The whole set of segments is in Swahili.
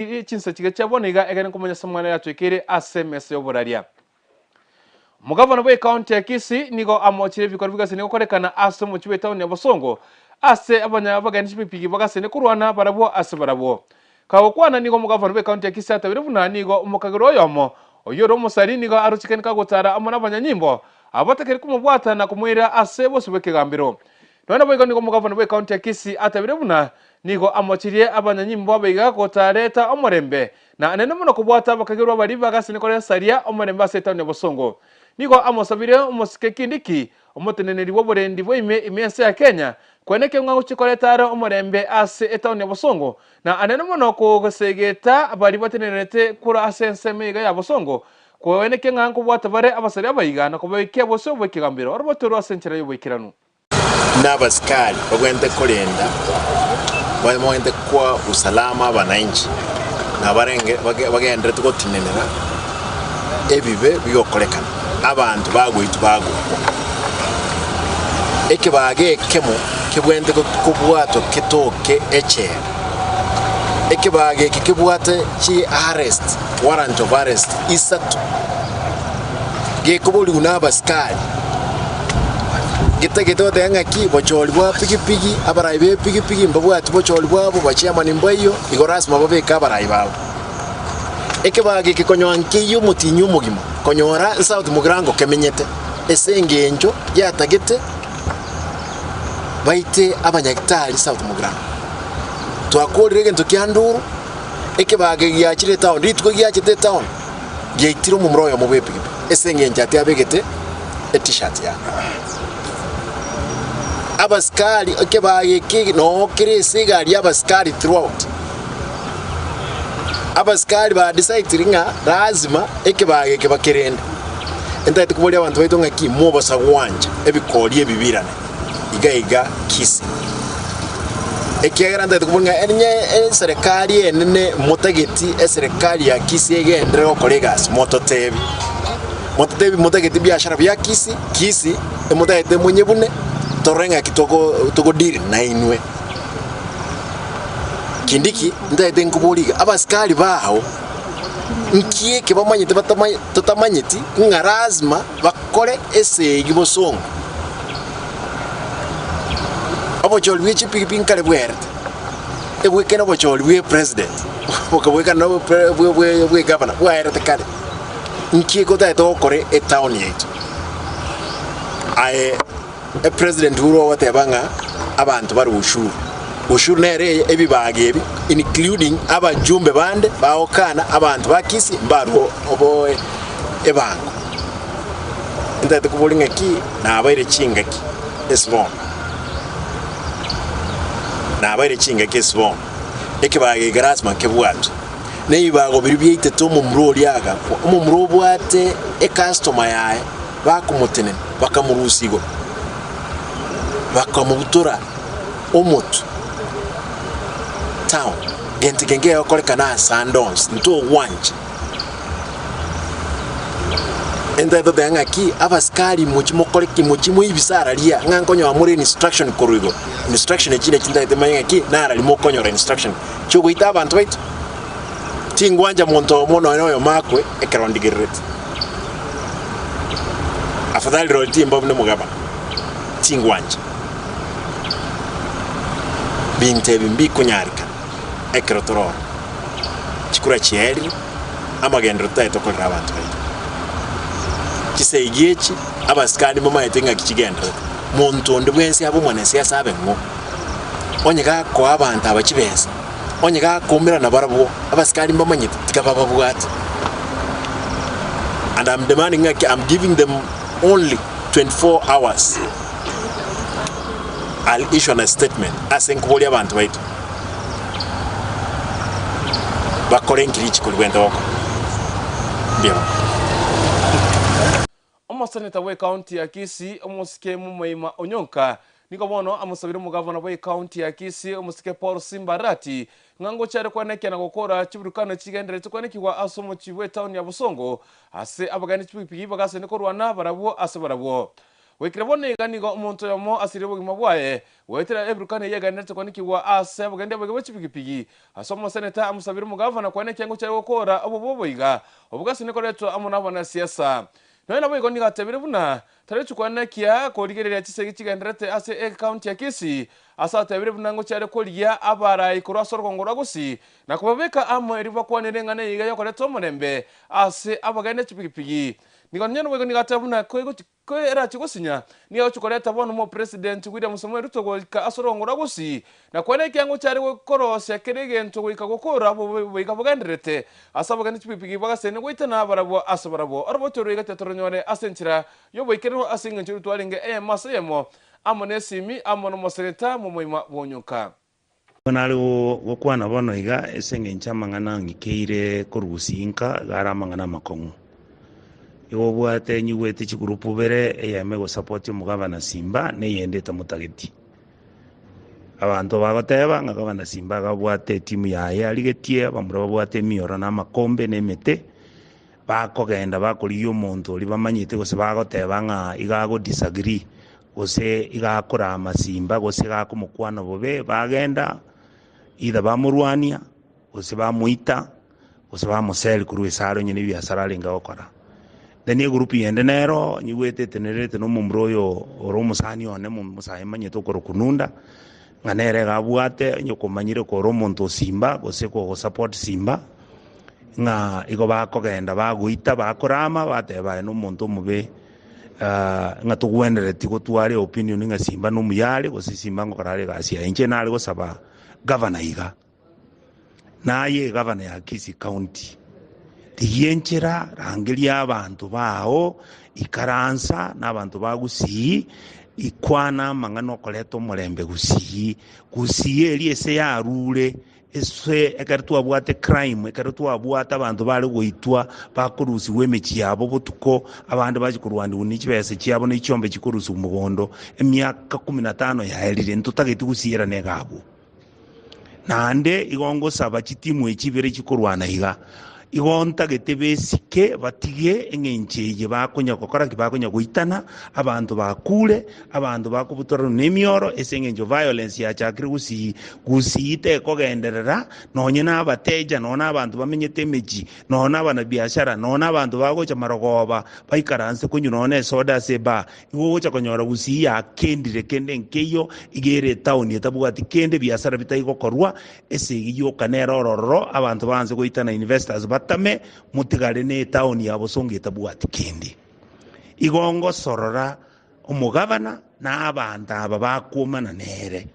chinsa chiga chaboniga egene kumanya samwana yacho ikiri SMS yoboraria Mugavana wa county ya Kisii nigo amochire bikorwa bigasene gukorekana ase mu chiwe town ya Bosongo ase abanya baganisha pipigi bagasene kurwana barabo ase barabo kagokwana nigo mugavana wa county ya Kisii atabire buna nigo umukagiro yomo oyoro musari nigo aruchikeni kagotara amana abanyanyimbo abatekeri kumubwata na kumwira ase bose bekegambiro none boigo nigo mugavana wa county ya Kisii atabire buna nigo amochirie abanyanyimbo abiga gotareta omorembe na anene muno kubwata bakagirwa bari bagasene kore saria omorembe ase town ya Bosongo nigo amosabire umusike kindiki umuteneneri w'oburendi bw'ime imense ya Kenya kweneke ng'angu chikoretara omorembe ase etown ya Bosongo na anene muno kugusegeta abari batenerete kura ase ensemiga ya Bosongo kweneke ng'angu bwata bare abasari abayigana kubaike bose obwekigambiro orobotoro asenchera y'obwekiranu n'abasikari bagwende kurenda bagwende kwa usalama abananchi na barenge bagendere tugotinenera ebibe bigokorekana abantu bagwitu eke bage kemo kibwende kubwato kitoke eche eke bage kibwate chi arrest warrant of arrest isatu ge kubuli unabaskari gitegeto denga ki bocholi bwa pigipigi abarayi be pigipigi mbabwati bocholi bwabo bachiamani mbayo igorasma babeka abarayi babo eke bage kikonywanki y'umutinyu mugima konyora South Mugrango kemenyete esengenjo yatagete baite abanyagitari South Mugrango twakorege ntokyanduru eke bage yachire town ritko yachite town yeitiro mu mroyo mu bepigipi esengenjo atyabegete t-shirt ya abaskari eke bage ki no kiresigali abaskari throughout abaskari ba decide ringa lazima ekebage kebakerenda entaite kuboli abantu baito ngaki mo basagwanja ebikoli ebibirana igaiga Kisii ekegera entaite kubonga enye serikali enene motageti serikali ya Kisii egendere okolegas mototebi motageti biashara bya Kisii emotageti munyebune torenga kitoko diri na inwe kindiki ndaite nkuboliga abasikali baho nkieke bamanyite tutamanyiti ngarazma bakore esegi Bosongo abocholi wichi pinkale bwerte ebwekena bocholi we president bokabweka no bwe governor bwerte kale nkieko taito okore e town yetu a president uro watebanga abantu bari ushuru nere ebibage ebi including abajumbe bande baokana abantu bakisi mbaro obo ebango ndate kubolinga ki na abaire chingaki esbon na abaire chingaki esbon ekibage grasman kebwatu neibago biribyeite to mu mroli yaga mu mrobwate e customer yae bakumutene bakamurusigo bakamubutura omutu town gente genge okorekana sandons nto wanje enda do danga ki abaskari muchimo koreki muchimo ibisara lia ngankonyo amure instruction korugo instruction echine chinda temanya ki nara limokonyo instruction chugo ita abantu baitu tingwanja monto mono noyo makwe ekerondigeret afadhali roti mbabune mugaba tingwanja binte bimbi kunyarika ekrotoro chikura chieri amagendo taito ko abantu baito kiseigechi abaskani mama yetenga kichigenda muntu ndibwensi abo mwana siasa abengo onyega ko abantu abachibesa onyega komera na barabo abaskani mama nyite tikababa bwati and I'm demanding I'm giving them only 24 hours. I'll issue a statement asking kuboli abantu baito bakorenki lichi kulwenda wako ndio Omoseneta we county ya Kisii omusike mumoima onyonka niko bono amusabire mugavana we county ya Kisii omusike Paul Simbarati ngango cyare kwaneke na gukora kiburukano kigendere tukwanekirwa asomo chiwe town ya Bosongo ase abagani chipipigi bagase niko rwana barabo ase barabo wekira bone gani go umuntu yomo asire bugima bwaye wetera ebrukane yeganete kwanikirwa ase bugende bw'ekipigipigi asomo seneta amusabira umugavana kwane cyango cyo gukora abo boboiga obugasi nikoretwa amunabona siasa noina bwo ni gatebire buna tarechu kwane kia korigerera kisege kigenderete ase account ya Kisii asa tebire buna ngo cyare koria abara ikora sorokongora gusi na kubabeka amo eriva kwane rengane yiga yokoretwa omurembe ase abagende kipigipigi nigonye no ni gatabuna ko era chigusinya niyo chukoreta bono mo president William Samuel Ruto ka asorongora gusi na kwene kyango cyari gukorosa keregento gwika gukora abo bikavugandirete asabagana chipipigi bagasene gwitana barabo asabarabo arabotoro igatetoronyore asenchira yo boikero asinga nchiru twalinge masemo amonesimi amono mosereta mu moima bonyuka Nali gukwana bono iga esenge nchamang'ana ngikeire korusinka gara Amang'ana makongu iwo bwate nyuwete chikurupu bere eyame go support umugavana Simba neyendeta mutageti abantu bagoteba ngagavana Simba gabwate timu yaye aligetie bamura bwate mioro na makombe nemete bakogenda bakuriyo umuntu libamanyite gose bagoteba nga igago disagree gose igakora amasimba gose gakumukwana bobe bagenda ida bamurwania gose bamuita gose bamusel kuruisaro nyine biasara linga okora Deni group yende nero nyuwete tenerete no mumbroyo oromusani one musayimanye to Kukurkununda nganere gabwate nyokomanyire ko romonto Simba gose ko support Simba nga igo bakogenda baguita bakorama bateba no muntu mube nga tugwendere tiko tware opinion nga Simba no muyale gose Simba ngokarare gasia enche nale gosaba governor iga naye governor ya Kisii County tiyenchera rangelia abantu bao ikaransa n'abantu bagusii ikwana mangano koleto mulembe gusii eliese ya rule ese ekartu abwate crime ekartu abwata abantu bali goitwa bakurusi wemechi yabo butuko abantu bajikurwandi unichibese cyabo n'icyombe kikurusi umugondo emyaka 15 yaelire ntutageti gusiyera negabo nande igongo saba kitimu ekibere kikurwana iga igonta getebesike batige engencheje bakonya kokora kibakonya guitana abantu bakule abantu bakubutora nemioro esengenjo violence ya chakiri gusite kogenderera nonye nabateja nona abantu bamenyete meji nona bana biashara nona abantu bagocha marogoba baikaranse kunyu none soda seba iwocha konyora gusi ya kendire kende nkeyo igere town yetabugati kende biashara bitayigokorwa esegiyo kanero ororo abantu banze guitana investors batame mutigare ne town yabo songeta bwati kindi igongo sorora umugavana n'abantu aba bakumana nere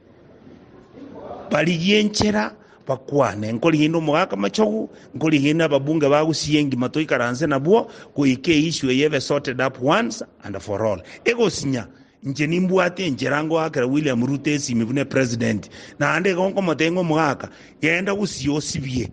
bali yenchera bakwane nkoli hino mugaka machogu nkoli hina babunga bagusiyengi matoikaranze nabwo kuike issue yeve sorted up once and for all ego sinya nje nimbwate njerango akara William Ruto esimibune president na ande gonko matengo mugaka yenda gusiyo sibye.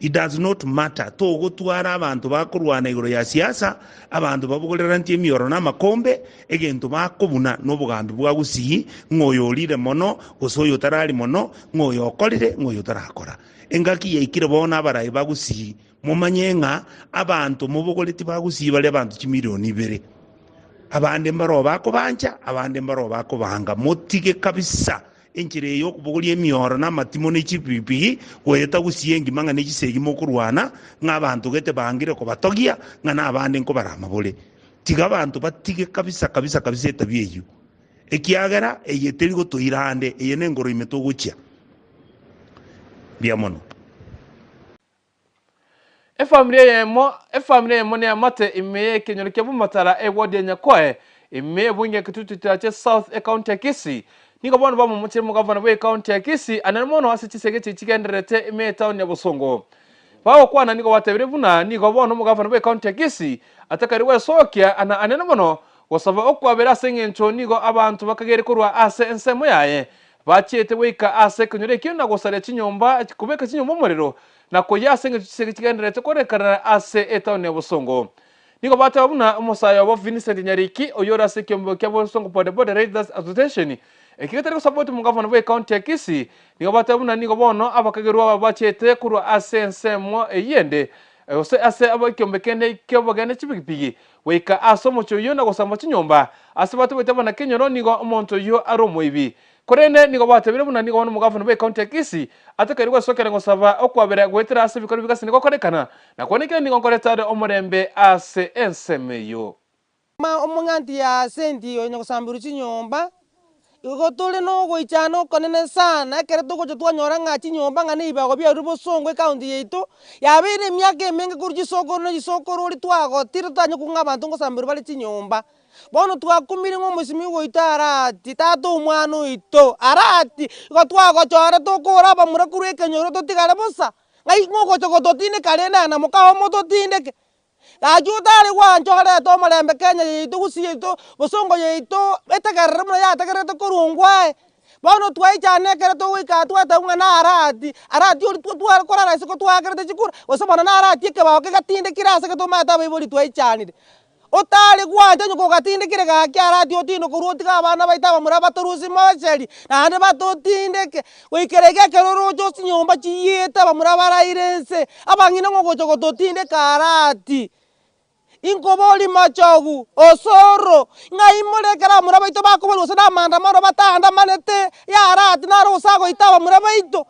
It does not matter to gutwara abantu bakurwana igoro ya siasa abantu babugolera ntie mioro na makombe egento bakobuna no bugambi bwa gusii ngoyorire mono gosoyo tarari mono ngoyo okorire ngoyo tarakora engaki yaikire bona abarayi bagusii mumanyenga abantu mubugoleti bagusii bale abantu 1 milioni 2 abande mbaro bakobanja abande mbaro bakobanga motige kabisa enchire yo kubugulie mioro na matimo n'ichipipi weta gusiyengi manga n'ichisegi mokurwana ng'abantu gete bangire ko batogia ngana abande nko baramabole tiga abantu batige kabisa etabyeyo ekiagera eyeteri go toirande eyene ngoro imetoguchia biamono efamily yemo ne amate imeye kenyoro kyabumatara ewodi nyakwae imeye bunge kitutu tache South account ya Kisii niko bono bamu mutire mu governor we county ya Kisii anarimono asichisege chikigenderete ime town ya Busongo bawo kwana niko watebire buna niko bono mu governor we county ya Kisii atakariwe sokia anarimono wasaba okwabera sengencho niko abantu bakagere kurwa ase ensemo yaye bachete weka ase kunyure kinna gosare chinyomba kubeka chinyomba muriro na koyasenge chikigenderete korekana ase town ya Busongo niko batabuna umusayo wa Vincent Nyariki oyora se kyombo kya Busongo Board Raiders Association ekigete ko support mu governor we county ya Kisii niko batabuna niko bono abakagerwa bachete kurwa asensemo eyende ose ase abo kiombekene kiobogene chibigipigi weika asomocho yo na gosamba chinyomba ase batu betabana kenyoro nigo omonto yo aromoibi korene nigo batebire buna nigo ono mugavana be county Kisi atakari gwasokera ngosaba okwabera gwetera ase bikoro bigasi nigo korekana na kwanike nigo koretare omorembe ase ensemeyo omong'anti ya sendi yo nyagosamburu chinyomba igo tuli no goichana okonene sana ekere togocha twanyora ng'a chinyomba ng'a neibago biaru bosongo ekaunti yaitu yabeire emiaka emenge korwa chisokoro na chisokoro ori twagotire totanye kung'a abanto ngosamburu bare chinyomba bono twakumire ng'a omosimi goito arati tata omwana oito arati igo twagochore tokora abamura korwa ekenyoro totigare bosa ng'ai ng'ogocha gototindeka rende na mokaomo totindeke gaki otare gwanchorete omorembe Kenya yaitu gusi yaitu bosongo yaitu etagerere muna yategerete korongwae bono twaichana ekere togoika twatebwa na arati ori twakorara ase ko twakerete chikura gose bono na arati ekebao kegatindekire ase getomanyete abaibori twaichanire otare gwancha nyoko gatindekire gaki arati otindo korwa otiga abana baito abamura batorusi mocheri naende batotindeke goikerege ekerorocho chinyomba chiyete abamura baraire nse abang'ina ng'ogocha gototindeka arati inkobori machogu osoro ng'ai morekera abamura baito bakobori gose na amandamano batandamanete yarati naro gosagoita abamura baito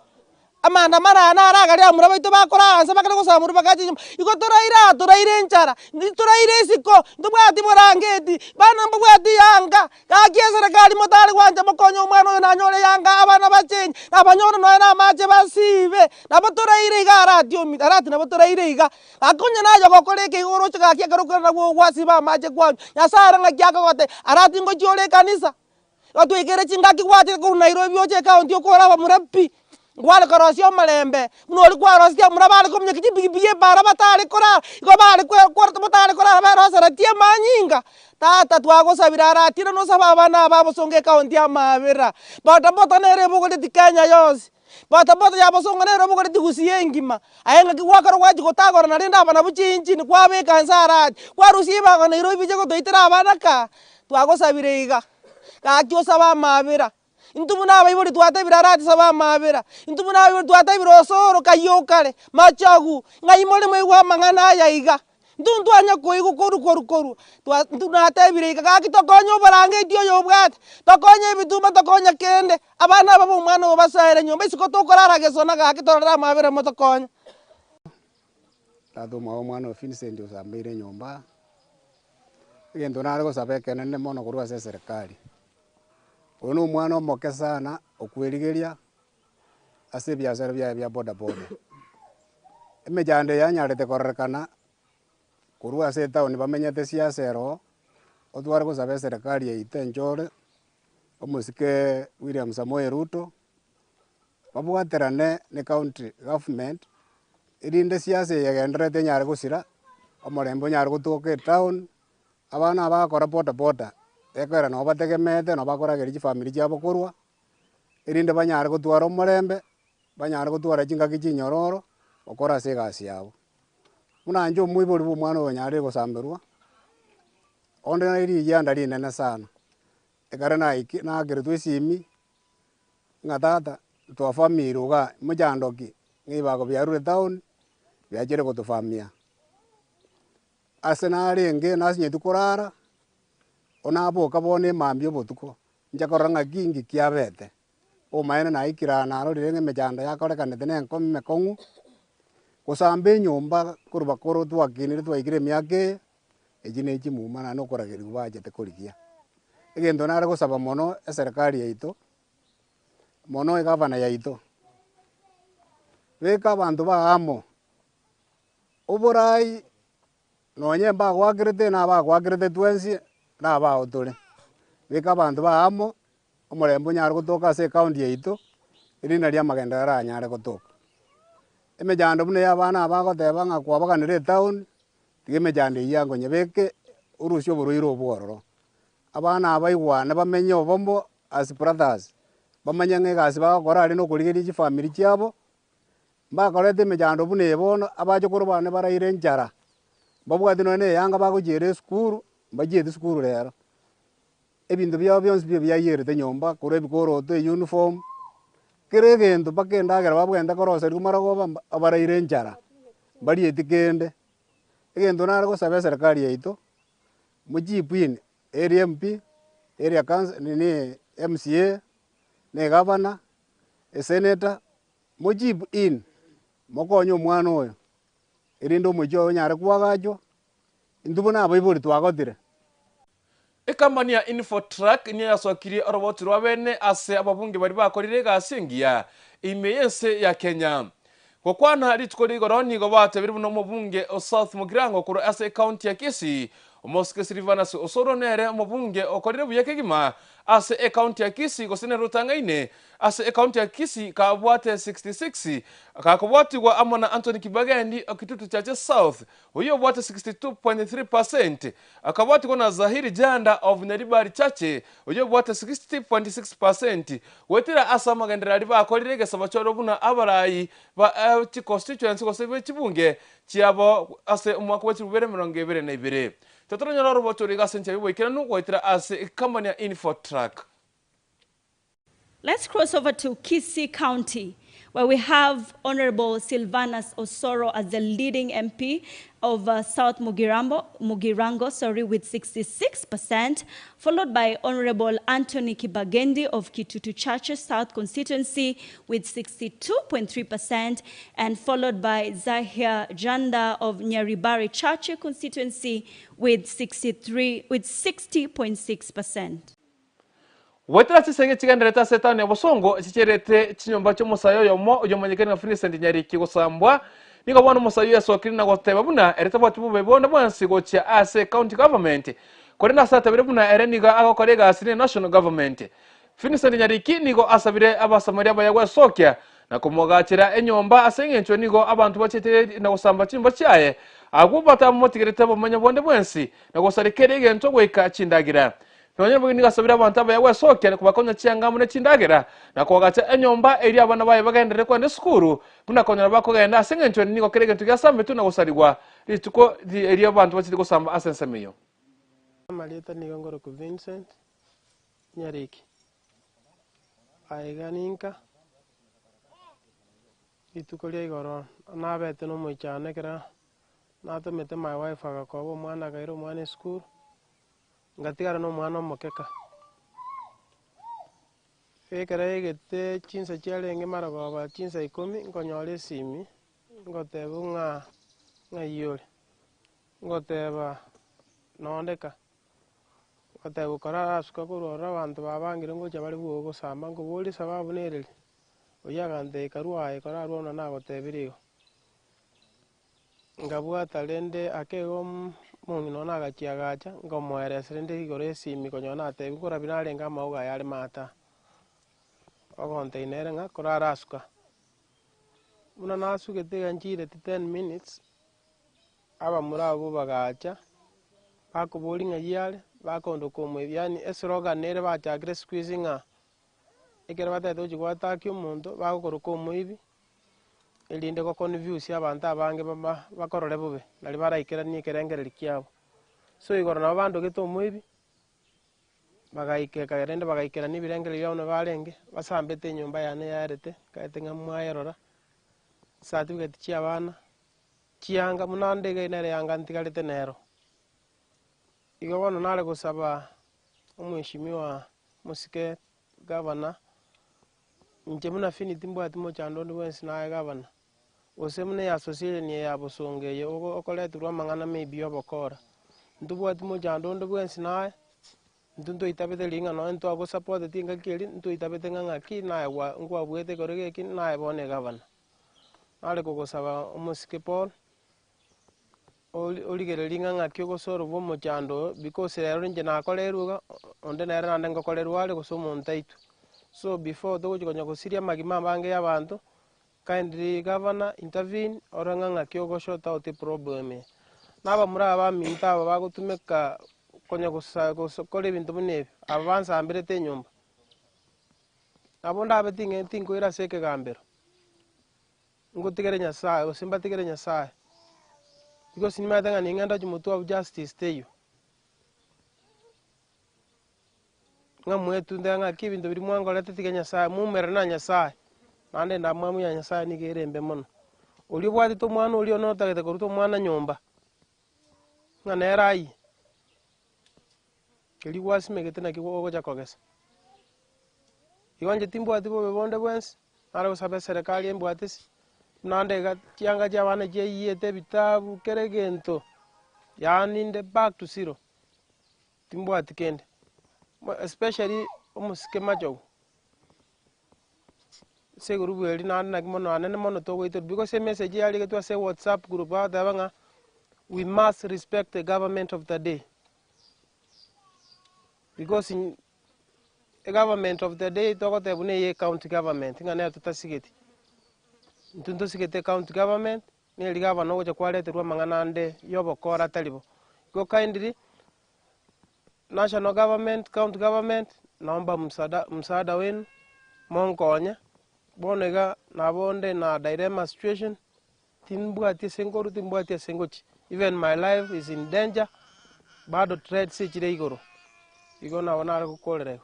amandamano aya naro agari abamura baito bakora anse bakare gosambura bagachi igo toraire enchara toraire esiko ntobwati borangeti bana mbobwati yanga gaki eserekari motare gwanja mokonya omwana oyo nanyore yanga abana bachenyi nabanyore noe na amache basibe nabo toraire iga arati nabo toraire iga akonya nayo gokora eke igoro ocho gaki ekerokora nabwo gwasiba amache kwanyu nyasara ng'aki akagote arati ngochiore ekanisa gotwekere chingaki gwachire korwa Nairobi oche ekaunti okora abamura pi gwale korosia omorembe muna ori kwarosia muna bari kominyeki chibigibigi ebara batare korara igo bari batare korara beroseretie manyinga tata twagosabira arati na nosaba abana aba bosongo ekaunti ya Maambia bodaboda nere ebogoreti Kenya yonsi bodaboda ya bosongo nere ebogoreti Gusii engima aye ng'aki gwakora gwachi gotagorana rende abana buchinchini kwabeka nse arati kwarusia ebago Nairobi biche gotoitera abana ka twagosabire iga gaki osaba Maambia intumu nabaibori twatebire arati saba Maambia intumu nabaibori twatebire osoro kayokare machagu ng'ai more moigwa amang'ana aya iga ntwanya koigu koru natebire iga gaki tokonya oborangeti oyo obwate tokonya ebituma tokonya kende abana aba omwana obo basaire nyomba isiko tokorara gesona gaki torora Maambia motokonya tata omwana o Vincent osambeire nyomba egento nare gosaba ekenene mono korwa ase eserikali oyo na omwana omoke sana okwerigeria ase ebiasara biaye bia bodaboda emechando yanyarete kororekana korwa ase etaoni bamenyete siasa ero otware gosaba eserikali yaito enchore omosike William Samoei Ruto babwaterane ne county government erinde siasa egenderete enyare gosira omorembe onyare gotoka etown abana abakora bodaboda ekera no bategemete no bakoragera chifamili chiabo korwa erinde banyare gotwara omorembe banyare gotwara chingaki chinyororo okora ase egasi yabo buna anje omoibori bwa omwana oyo nyare gosamberwa onde na erigianda rinene sana ekare nakeretwe esimi ng'a tata twafamire iga mochandoki ng'ibago biarure town biachire gotofamia ase narenge nasinyetu korara onaboka bono Maambia obotuko nchakorora ng'aki ingi kiabete omaene naikira narorire ng'emechando yakorekanete na enkomi emekong'u gosamba enyomba korwa bakoro twakinire twaikire emiaka eye echi na echimuma naende okorageriwa bachete korigia egento nare gosaba mono eserikali yaito mono egavana yaito beka abanto baamo oborai nonye mbagwakerete nabagwakerete twensi nabao tore beka abanto baamo omorembe onyare gotoka ase ekaunti yaito erinde ria amagenderero anyare gotoka emechando buna ya abana abagoteba ng'a kwabaganire etown tiga emechando eywo nkonyebeke orusia oborwaire obwororo abana abaigwane bamenye obomo as brothers bamanye ng'a egasi bagokora aria na okorigeria chifamili chiabo mbakorete emechando buna ebono abache korwa bana baraire enchara babwati nonye na eyanga bagochiera esukuru mbachiete esukuru rero ebinto biabo bionsi biayerete nyomba korwa ebikoroto euniform kera egento mpaka endagera babwente koroseriwa maragoba abaraire enchara mbari etikende egento nare gosabe serikali yaito mochief in area MP area council nini MCA ne governor senator mochief in mokonye omwana oyo erinde omochio oyo nyare kwagachwa intubo nabo ibori twagotire. Ekambani ya Infotrack niyo yasokirie oroboti rwa bene ase ababunge bari bakorire egasi engiya ime yense ya Kenya. Gokwana rituko rigoro nigo batebire buno omobunge o South Mugirango kuro ase county ya Kisii omoske Silvanus Osoro nere omobunge okorire buya kegima ase county ya Kisii gosene rutangaine ase county ya Kisii kabwate 66 kakobwatigwa amona Anthony Kibagendi okitutu chache South oyo bwate 62.3% akabwatigwa na Zahiri Janda of Neribari chache oyo bwate 60.6% wetira asa magenderari bakorire gesaba choro buna abarayi ba constituency gosebe chibunge chiabo ase umwaka wa 2022 Totonya loro botori gasenche biboikira nugwetira ase company ya Infotrack. Let's cross over to Kisii County, where we have Honorable Silvanus Osoro as the leading MP of South Mugirango, with 66%, followed by Honorable Anthony Kibagendi of Kitutu Churches South constituency with 62.3%, and followed by Zahir Janda of Nyaribari Chache constituency with 60.6%. Wetira chisenge chigandereta setani abosongo chicherete chinyomba cyo musayo yomo yomanyekana Vincent Nyariki gosambwa nigo bwana musayo yasokiri na goteba buna ereta bwatu bubebona bwansi gocha ase county government korena satabire buna ereniga agokorega asine national government Vincent Nyariki nigo asabire abasamaria bayagwa sokya na kumogachira enyomba asengencho nigo abantu bachete na gosamba chimba chaye agubata motigereta bomanya bonde bwansi na gosarikere egento gweka chindagira Nonye bwini gasabira abantu abayawe sokya kubakonya chiangamu ne chindagera na kwagacha enyomba eri abana baye bagendere kwa ne skuru buna konyara bakogenda asengencho nigo kerege tugasambe tu na gusarigwa rituko eri abantu bachite gusamba asensemeyo. Maleta nigo ngoro ku Vincent Nyariki aiganinka rituko ria igoro nabete no moichane kera natomete my wife agakobo mwana gairo mwana skuru ngatigara no mwana mokeka ekera egete chinsa chiarenge maragoba chinsa 10 nkonyore simi ngotebu nga yore ngoteba nondeka ngotebu kora asuka kurora abantu babangire ngocha bari bwo samba ngo boli sababu nereri oyagande karwaye kora rwona nagotebirigo ngabwata lende akego mungino nagachiagacha ngomoeresere ndi igoro esimi konyona atebi kora binarenga mauga yari mata ogonteiner nga kora rasuka muna nasugete ganchire 10 minutes aba murabo bagacha bakoboli nga yale bakondo komwe yani esroga nere bachagre squeezing ekera batete ujigwata kyo muntu bakokoro komwe ibi elinde ko confuse abantu abange bakorore bube nali baraikera ni kerengereri kyabo so igoro na bantu geto mwibi bagaike kagerende bagaikera ni birengeri byabo barenge basambete nyumba yane yarete kaetenga mwayerora certificate cyabana kiyanga munandege inere yanga ntigarete nero igo bano nale gusaba umwishimiwa musike governor nje muna finiti mbwati mo chando ndi wensi na governor osemune ya association ni ya busongeye okoleturwa Amang'ana maybe obokora ndubwati mo chando ndi wensi na ntundo itabete linga no ento ago support tinga kiri ntu itabete nganga ki na wa ngwa bwete korege ki na bone governor ale kugosaba umusike Paul oligere linga ngaki ogosoro bo mo chando because rero nje na koleruga onde nere nande ngokolerwa ale gosomo ntaitu. So before to kujonya kusiria magima bange y'abantu kindly governor intervene oranga kyogo shota oti problem naba muri aba minta aba gutumeka konya gusakora ibintu bune avansa ambere te nyumba abonda abetinge tinko ira seke gambero ngutigere nyasaye osimba tigere nyasaye because nimatanga ninganda jumutu of justice teyo ngamwetu ndanga kibintu biri mwangolete tigenya nyasaye mumere na nyasaye nande ndamwamu ya nyasaye nigerembe mono Uli bwati to mwana uli onotagete koruta mwana nyomba. Ng'ana erai. Keli wasimegete na kigogoja kogesa. Iwanje timbwati bo bebonde bwensi. Nara gusabe serikali embwatisi. Nandega kianga cha bana je yete bitabu kere gento. Yani the back to zero. Timbwati kende. Especially omusike majo. Se group eri na kimono anene mono to wait because a message yali to say WhatsApp group out there. We must respect the government of the day. Because in a government of the day, talk about the county government. Ngana tutasigeti. Ntuntusigete county government. Ni ligava no ja kwalete rwa mang'ana ande yobo kora talibo. Go kindly national government, county government, naomba msaada wenu. Monkonya. Bonega na bonde na dilemma situation. Timbwati sengoru timbwati sengochi. Even my life is in danger. Bado trade sichire igoro. Igona wanara kukolere.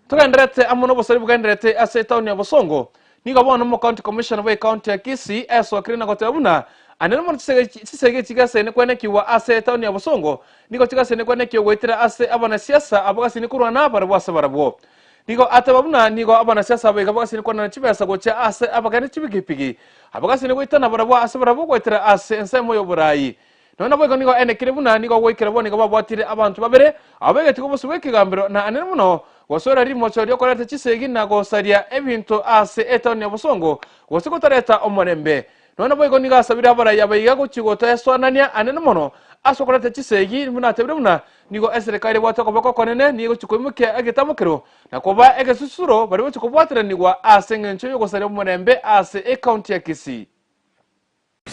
Tugenderete amuno bosari bugenderete ase town ya Bosongo. Niga bona mo county commissioner we county ya Kisii eso akirina gotabuna. Anene mo tsege tigase ne kwene kiwa ase town ya Bosongo. Nigo tigase ne kwene kiwa wetira ase abana siasa abagasi ni kurwa na bara bwasa barabo. Nigo atababuna nigo abana siasa abaga abagasi ni kwana chibesa gocha ase abagani chibigipigi. Abagasi ni wetana barabo ase barabo wetira ase ensemo yo burayi. Nona bwego nigo ene kirebuna nigo wekera bone nigo babwatire abantu babere abege tikubusu wekigambiro na anene muno wasora rimo cyo koreta kisegi na gosaria ebintu ase etoni ya Bosongo wasiko tareta omorembe nona bwego nigo asabira abarayi abayiga gukigota eswanania anene muno asokoreta kisegi muna tebiruna nigo eserikali bwata kobako konene nigo chikomuke agetamukiro na koba egesusuro bari bwo kubwatira nigo ase ngencho yo gosaria omorembe ase county ya Kisii.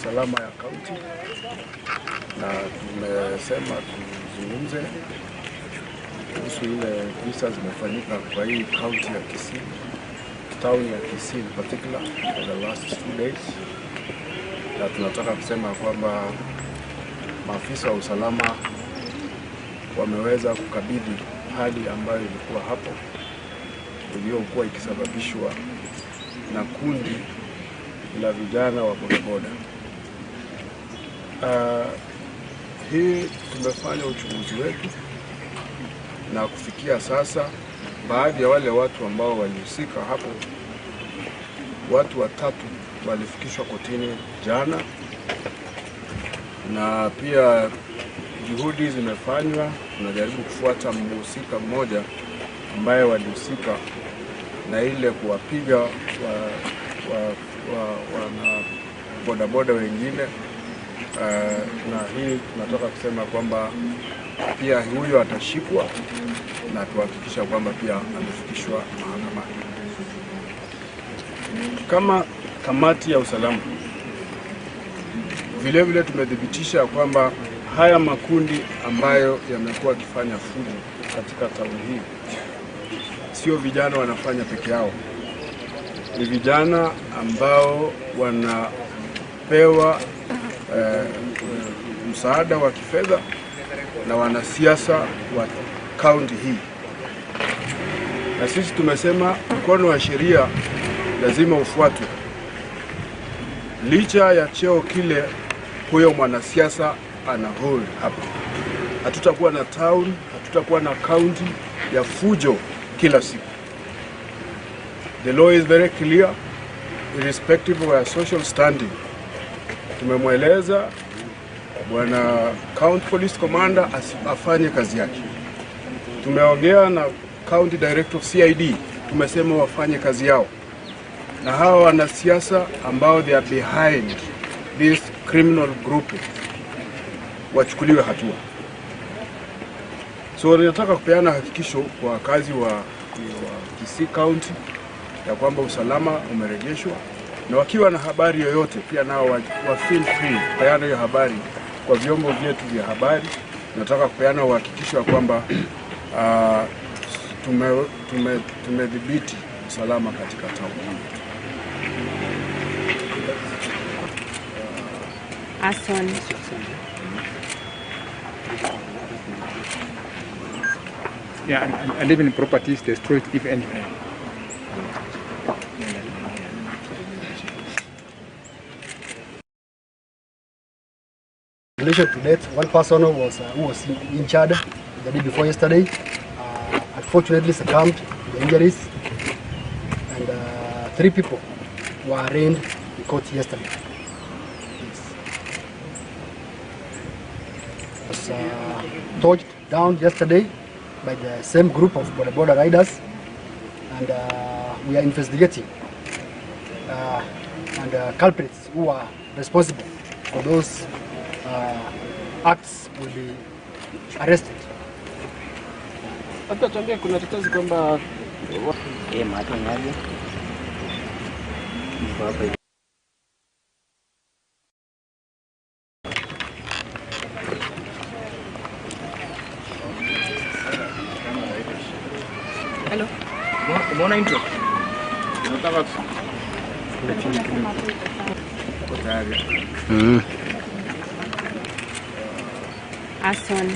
Salama ya kaunti na tumesema tuzungumze kuhusu ile visa zimefanyika kwa hii kaunti ya Kisii, town ya Kisii in particular for the last 2 days, na tunataka kusema kwamba maafisa wa usalama wameweza kukabidhi hali ambayo ilikuwa hapo iliyokuwa ikisababishwa na kundi la vijana wa bodaboda. Hii tumefanya uchunguzi wetu na kufikia sasa baadhi ya wale watu ambao walihusika hapo, watu 3 walifikishwa kotini jana, na pia juhudi zimefanywa. Tunajaribu kufuata mhusika mmoja ambaye walihusika na ile kuwapiga wana bodaboda wengine. Na hii tunataka kusema kwamba pia huyo atashikwa na tuhakikisha kwamba pia amefikishwa mahakamani. Kama kamati ya usalama vile vile tumedhibitisha kwamba haya makundi ambayo yamekuwa yakifanya fujo katika tauni hii sio vijana wanafanya peke yao, ni vijana ambao wanapewa msaada wa kifedha na wanasiasa wa kaunti hii. Na sisi tumesema mkono wa sheria lazima ufuatwe. Licha ya cheo kile huyo mwanasiasa ana hold hapa, hatutakuwa na town, hatutakuwa na county ya fujo kila siku. The law is very clear irrespective of our social standing. Tumemweleza bwana county police commander afanye kazi yake. Tumeongea na county director of CID, tumesema wafanye kazi yao. Na hawa wanasiasa ambao they are behind this criminal group wachukuliwe hatua. So nataka kupeana hakikisho kwa wakazi wa Kisii County ya kwamba usalama umerejeshwa, na wakiwa na habari yoyote pia nao wa feel free kupeana hiyo habari kwa vyombo vyetu vya habari. Nataka kupeana uhakikisho wa kwamba tumedhibiti usalama katika town hii. Yeah, and even properties destroyed, if any. In relation to that, one person who was injured the day before yesterday, unfortunately succumbed to the injuries, and 3 people were arraigned in court yesterday. Yes. Was torched down yesterday by the same group of border riders, and we are investigating and culprits who are responsible for those acts will be arrested. Hata tuambie kuna tetezi kwamba Hello. Umeona intro? Nataka Aswan.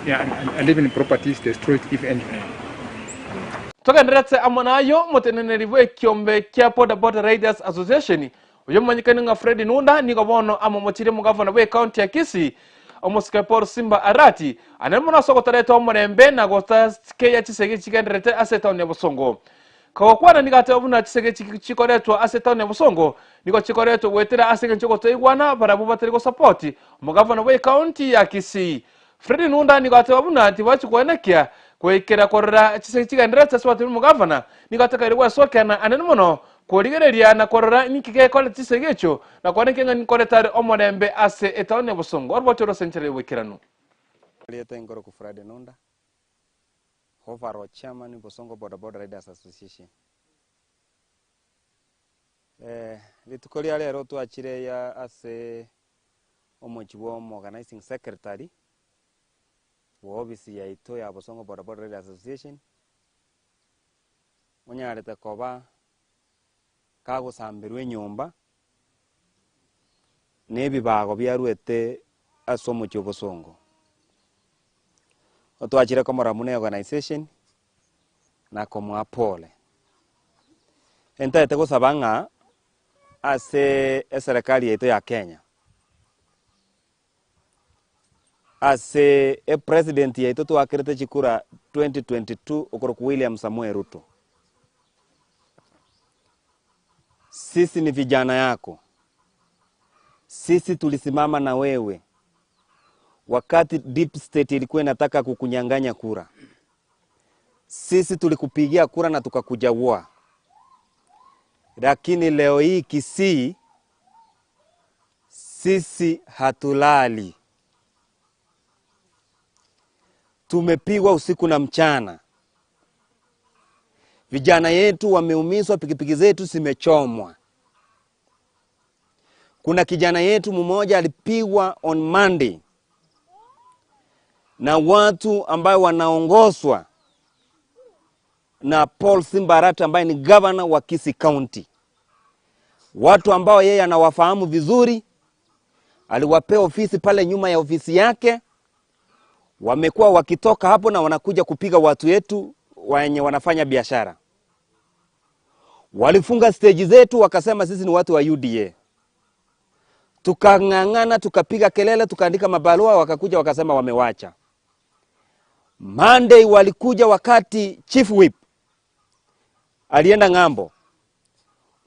Yeah, and living properties destroyed if any. Tokenderetse amanayo muteneneri bwe kiombe kia Boda Riders Association uyo manyikani nga Fred Nunda niko bono amomotire mu governor we county ya Kisii omusike Paul Simba Arati anemuna soko tareto omurembe na gota keya chisege chikenderete asetown ya Busongo kawakwana nigate obuna chisege chikoretwa asetown ya Busongo niko chikoretwa wetera asege chikoto igwana barabu bateri go support mu governor we county ya Kisii Fred Nunda nigate obuna tiwachi kwenekia kwekera korora chisege chikenderete swati mu governor nigate kairwa sokana anemuno kurigereria na korora nikike kole tisegecho na kwanekenga nikoretare omorembe ase etaone Busongo orbotoro century wekirano Lieta ngoro ku Friday Nunda overall chairman Busongo Boda Riders Association litukolia lero twachire ya ase omochiwo organizing secretary wa office ya ito ya Busongo Boda Riders Association munyarete koba kagusambirwe nyumba nebibago byarwete asomo cyo Busongo otwachire komora mune organization na komwa pole entaete gusabanga ase serikali yetu ya Kenya ase president yetu twakirete chikura 2022 okoro ku William Samuel Ruto. Sisi ni vijana yako. Sisi tulisimama na wewe wakati deep state ilikuwa inataka kukunyang'anya kura. Sisi tulikupigia kura na tukakuchagua. Lakini leo hii Kisii sisi hatulali. Tumepigwa usiku na mchana. Vijana yetu wameumizwa, pikipiki zetu zimechomwa. Kuna kijana yetu mmoja alipigwa on Monday na watu ambao wanaongozwa na Paul Simba Arati ambaye ni governor wa Kisii County. Watu ambao yeye anawafahamu vizuri, aliwapea ofisi pale nyuma ya ofisi yake. Wamekuwa wakitoka hapo na wanakuja kupiga watu wetu wenye wanafanya biashara. Walifunga stage zetu wakasema sisi ni watu wa UDA. Tukang'ang'ana, tukapiga kelele, tukaandika mabarua, wakakuja wakasema wamewacha. Monday walikuja wakati Chief Whip alienda ng'ambo.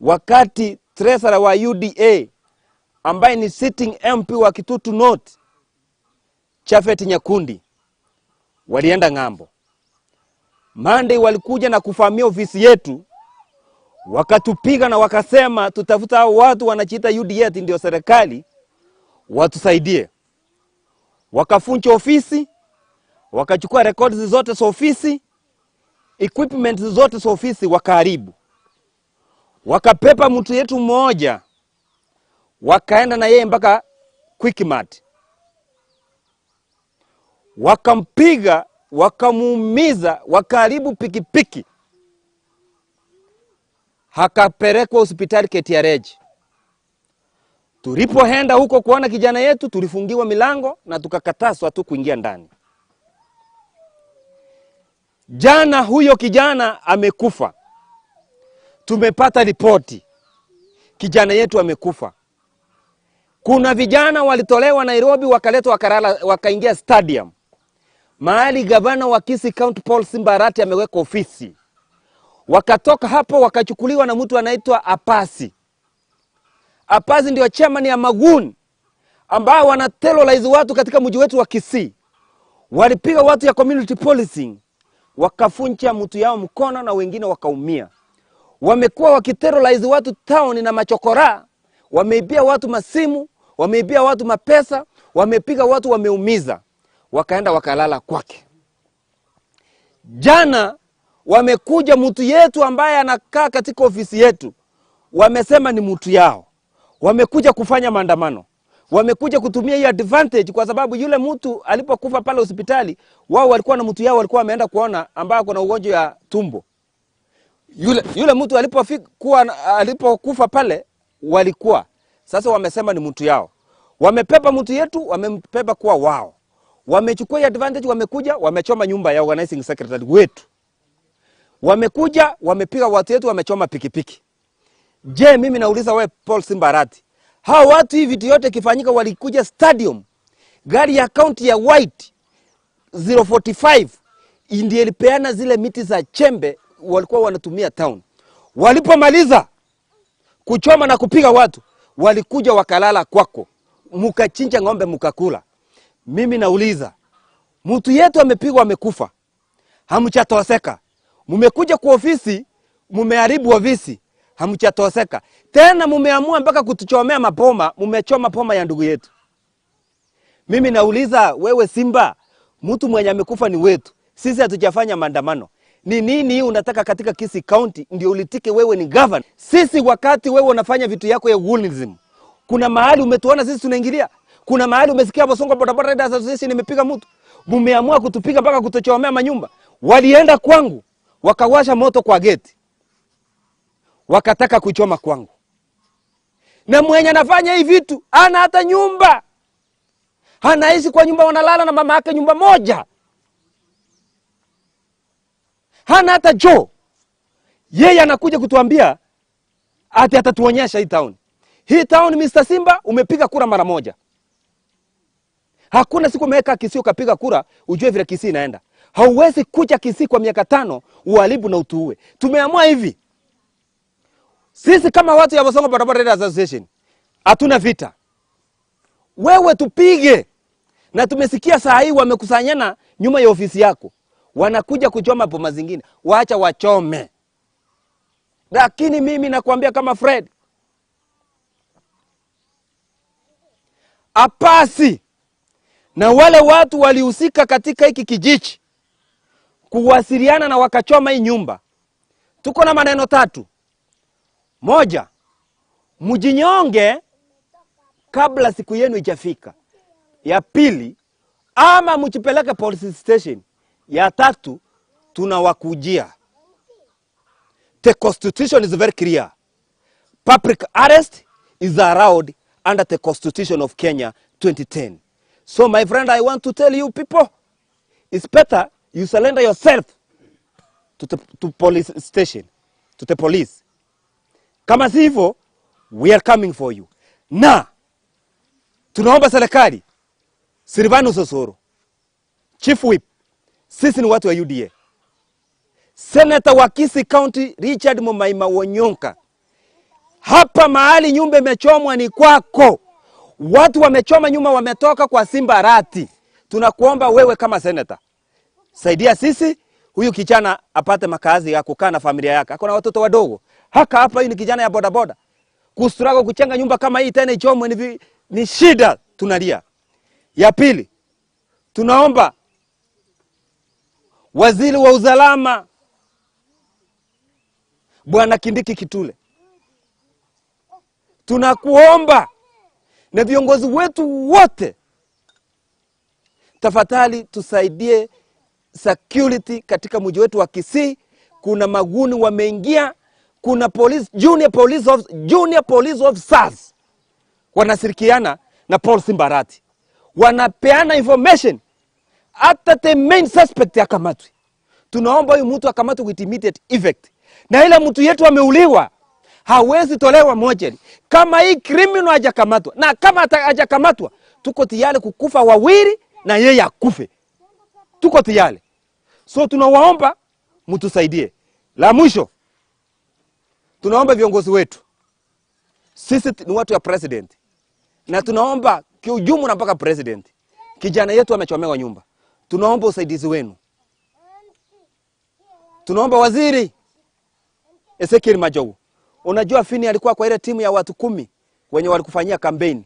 Wakati treasurer wa UDA ambaye ni sitting MP wa Kitutu North Chafet Nyakundi walienda ng'ambo. Monday walikuja na kufamia ofisi yetu, wakatupiga na wakasema tutafuta hao watu wanachiita UDA ndio serikali watusaidie. Wakafunja ofisi, wakachukua records zote za ofisi, equipment zote za ofisi wakaharibu. Wakapepa mtu yetu mmoja, wakaenda na yeye mpaka Quickmart. Wakampiga, wakamuumiza, wakaharibu pikipiki. Hakapelekwa hospitali KTRH. Tulipoenda huko kuona kijana yetu, tulifungiwa milango na tukakatazwa tu kuingia ndani. Jana huyo kijana amekufa. Tumepata ripoti. kijana yetu amekufa. Kuna vijana walitolewa Nairobi wakaletwa wakaingia stadium. Mahali gavana wa Kisii County Paul Simbarati ameweka ofisi. Wakatoka hapo wakachukuliwa na mtu anaitwa Apasi. Apasi ndio chairman ya Magun ambao wanaterrorize watu katika mji wetu wa Kisii. Walipiga watu ya community policing, wakafunja mtu yao mkono na wengine wakaumia. Wamekuwa wakiterrorize watu town na machokora, wameibia watu masimu, wameibia watu mapesa, wamepiga watu wameumiza. Wakaenda wakalala kwake. Jana wamekuja mtu yetu ambaye anakaa katika ofisi yetu. Wamesema ni mtu yao. Wamekuja kufanya maandamano. Wamekuja kutumia hii advantage kwa sababu yule mtu alipokufa pale hospitali, wao walikuwa na mtu yao walikuwa wameenda kuona ambaye kuna ugonjwa ya tumbo. Yule mtu alipokufa pale walikuwa. Sasa wamesema ni mtu yao. Wamepepa mtu yetu, wamepepa kuwa wao. Wamechukua hii advantage, wamekuja, wamechoma nyumba ya organizing secretary wetu. Wamekuja, wamepiga watu yetu, wamechoma pikipiki. Je, mimi nauliza wewe Paul Simbarati, hao watu hivi vitu yote kifanyika walikuja stadium. Gari ya county ya White 045 ndiye ilipeana zile miti za chembe walikuwa wanatumia town. Walipomaliza kuchoma na kupiga watu, walikuja wakalala kwako. Mukachinja ng'ombe mukakula. Mimi nauliza, mtu yetu amepigwa amekufa. Hamchatoseka. Mumekuja kwa ofisi, mumeharibu ofisi. Hamchatoseka. Tena mumeamua mpaka kutuchomea mapoma, mumechoma poma ya ndugu yetu. Mimi nauliza wewe Simba, mtu mwenye amekufa ni wetu. Sisi hatujafanya maandamano. Ni nini unataka katika Kisii County ndio ulitike wewe ni governor? Sisi wakati wewe unafanya vitu yako ya hooliganism, kuna mahali umetuona sisi tunaingilia? Kuna mahali umesikia Bosongo Bodaboda Riders Association imepiga mtu? Mumeamua kutupiga mpaka kutochomea manyumba. Walienda kwangu, wakawasha moto kwa geti. Wakataka kuchoma kwangu. Na mwenye anafanya hivi vitu, ana hata nyumba. Anaishi kwa nyumba, wanalala na mama yake nyumba moja. Hana hata joo. Yeye anakuja kutuambia ati atatuonyesha hii town. Hii town Mr. Simba umepiga kura mara moja. Hakuna siku umeweka Kisii ukapiga kura ujue vile Kisii inaenda. Hauwezi kuja Kisii kwa miaka 5 uharibu na utuue. Tumeamua hivi. Sisi kama watu ya Bosongo Bodaboda Riders Association hatuna vita. Wewe tupige. Na tumesikia saa hii wamekusanyana nyuma ya ofisi yako. Wanakuja kuchoma boma zingine. Waacha wachome. Lakini mimi nakwambia kama Fred, Apasi na wale watu walihusika katika hiki kijiji kuwasiliana na wakachoma hii nyumba. Tuko na maneno 3. Moja, mjinyonge kabla siku yenu ijafika. Ya pili, ama mchipeleke police station. Ya 3, tunawakujia. The constitution is very clear. Public arrest is allowed under the Constitution of Kenya 2010. So my friend, I want to tell you people, it's better you surrender yourself to police station, to the police. Kama sivyo, we are coming for you. Na tunaomba serikali, Silvanus Osoro, Chief Whip, sisi ni watu wa UDA. Senator wa Kisii County Richard Mumaima Wonyonka, hapa mahali nyumba imechomwa ni kwako. Watu wamechoma nyumba wametoka kwa Simbarati. Tunakuomba wewe kama senator, saidia sisi huyu kijana apate makazi ya kukaa na familia yake. Akona watoto wadogo. Hapa hii ni kijana ya bodaboda. Kustruggle kuchenga nyumba kama hii tena ichomwe ni shida, tunalia. Ya pili, tunaomba waziri wa usalama Bwana Kindiki Kitule, tunakuomba na viongozi wetu wote, tafadhali tusaidie security katika mji wetu wa Kisii. Kuna maguni wameingia, kuna junior police officers wanashirikiana na Paul Simbarati. Wanapeana information hata the main suspect akamatwe. Tunaomba huyu mtu akamatwe with immediate effect. Na ile mtu yetu ameuliwa, hawezi tolewa mochari kama hii criminal hajakamatwa, na kama hajakamatwa tuko tayari kukufa wawili na yeye akufe, tuko tayari. So tunawaomba mtusaidie. La mwisho, tunaomba viongozi wetu, sisi ni watu ya president, na tunaomba kiujumla mpaka president, kijana yetu amechomewa nyumba, tunaomba usaidizi wenu. Tunaomba waziri Ezekiel Majogu, unajua Fini alikuwa kwa ile timu ya watu 10 wenye walikufanyia campaign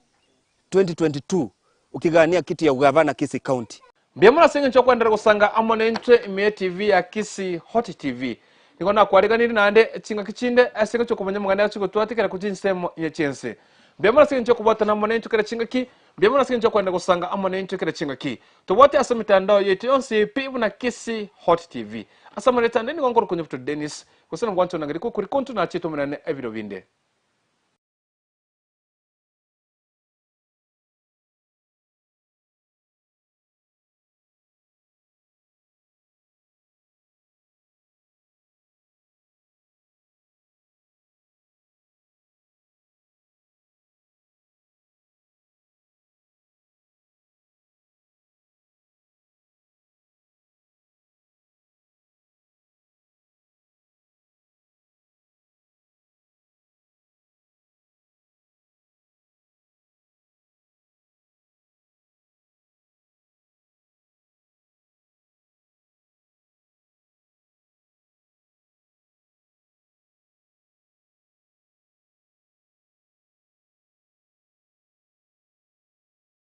2022 ukigania kiti ya ugavana Kisii County. Biamuna singa nchokwendera kusanga amonenche ime TV ya Kisii Hot TV. Nikona kwariganiri nande chinga kichinde asinga chokumanya muganda chiko twatikira kujinsemo ya chense. Biamuna singa nchokubota na monenche kira chinga ki, biamuna singa nchokwendera kusanga amonenche kira chinga ki. Tubote asa mitandao yetu yonse pibu na Kisii Hot TV. Asa monetande ni ngongoro kunyefutu Denis. Kusana mwancho nangari Kukurkuntu na chito mnane ebiro binde.